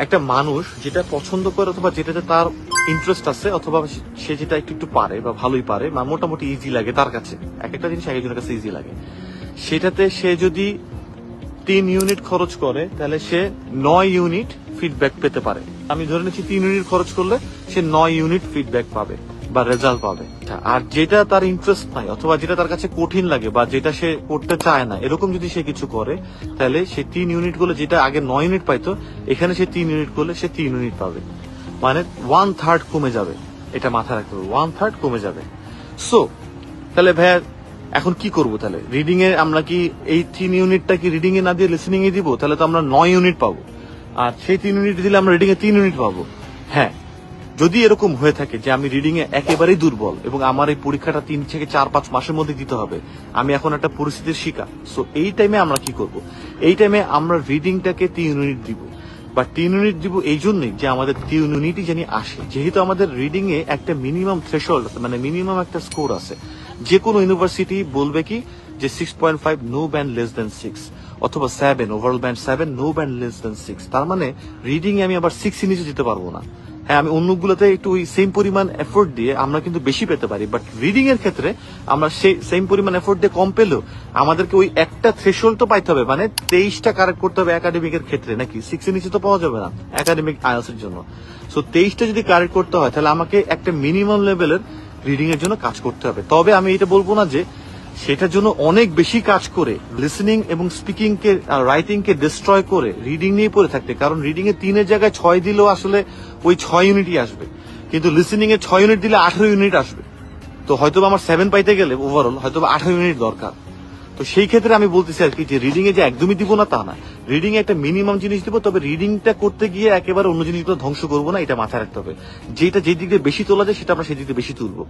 একটা মানুষ যেটা পছন্দ করে অথবা যেটাতে তার ইন্টারেস্ট আছে অথবা সে যেটা একটু একটু পারে বা ভালোই পারে বা মোটামুটি ইজি লাগে তার কাছে, এক একটা জিনিস এক একজনের কাছে ইজি লাগে, সেটাতে সে যদি 3 ইউনিট খরচ করে তাহলে সে 9 ইউনিট ফিডব্যাক পেতে পারে। আমি ধরে নিচ্ছি 3 ইউনিট খরচ করলে সে 9 ইউনিট ফিডব্যাক পাবে বা রেজাল্ট পাবে। আর যেটা তার ইন্টারেস্ট নাই অথবা যেটা তার কাছে কঠিন লাগে বা যেটা সে করতে চায় না, এরকম যদি সে কিছু করে তাহলে সে 3 ইউনিট করলে যেটা আগে 9 ইউনিট পাইতো, এখানে সে 3 ইউনিট করলে সে 3 ইউনিট পাবে, মানে 1/3 কমে যাবে। এটা মাথায় রাখতে হবে, 1/3 কমে যাবে। সো তাহলে ভাইয়া এখন কি করব? তাহলে রিডিং এ আমরা কি এই 3 ইউনিটটা কি রিডিং এ না দিয়ে লিসনিং এ দিব? তাহলে তো আমরা 9 ইউনিট পাবো, আর সেই 3 ইউনিট দিলে আমরা রিডিং এ 3 ইউনিট পাবো। হ্যাঁ, যদি এরকম হয়ে থাকে যে আমি রিডিং এ একেবারেই দুর্বল এবং আমার এই পরীক্ষাটা 3 থেকে 4-5 মাসের মধ্যে দিতে হবে, আমি এখন একটা পরিস্থিতির শিকার, সো এই টাইমে আমরা কি করব? এই টাইমে আমরা রিডিংটাকে 3 ইউনিট দিব, বা 3 ইউনিট দিব এই জন্যই যে আমাদের 3 ইউনিটই জানি আসে, যেহেতু আমাদের রিডিং এ একটা মিনিমাম থ্রেশহোল্ড আছে, মানে মিনিমাম একটা স্কোর আছে। যে কোনো ইউনিভার্সিটি বলবে কি যে 6.5 নো ব্যান্ড লেস দেন 6, অথবা 7 overall band 7 no band less than 6। তার মানে রিডিং এ আমি আবার 6 এর নিচে যেতে পারবো না। হ্যাঁ, আমি অন্যগুলোতে একটু ওই সেম পরিমাণ এফোর্ট দিয়ে আমরা কিন্তু বেশি পেতে পারি, বাট রিডিং এর ক্ষেত্রে আমরা সেই সেম পরিমাণ এফোর্ট দিয়ে কম পেলেও আমাদেরকে ওই একটা থ্রেশহোল্ড তো পাইতে হবে, মানে 23টা কারেক্ট করতে হবে একাডেমিকের ক্ষেত্রে, নাকি 6 এর নিচে তো পাওয়া যাবে না একাডেমিক আইএলটিএস এর জন্য। সো 23টা যদি কারেক্ট করতে হয় তাহলে আমাকে একটা মিনিমাম লেভেলের রিডিং এর জন্য কাজ করতে হবে। তবে আমি এটা বলবো না যে সেটার জন্য অনেক বেশি কাজ করে লিসনিং এবং স্পিকিং কে রাইটিং কে ডিস্ট্রয় করে রিডিং নিয়ে পড়ে থাকতে, কারণ রিডিং এ 3 জায়গায় 6 দিলেও আসলে ওই 6 ইউনিটই আসবে, কিন্তু লিসনিং এ 6 ইউনিট দিলে 18 ইউনিট আসবে। তো হয়তো আমার 7 পাইতে গেলে ওভারঅল হয়তো 18 ইউনিট দরকার। তো সেই ক্ষেত্রে আমি বলতেছি আর কি যে রিডিং এ যে একদমই দিব না তা না, রিডিং এ একটা মিনিমাম জিনিস দিব, তবে রিডিংটা করতে গিয়ে একেবারে অন্য জিনিসগুলো ধ্বংস করবো না, এটা মাথায় রাখতে হবে। যেটা যে দিক দিয়ে বেশি তোলা যায় সেটা আমরা সেই দিক দিয়ে বেশি তুলবো।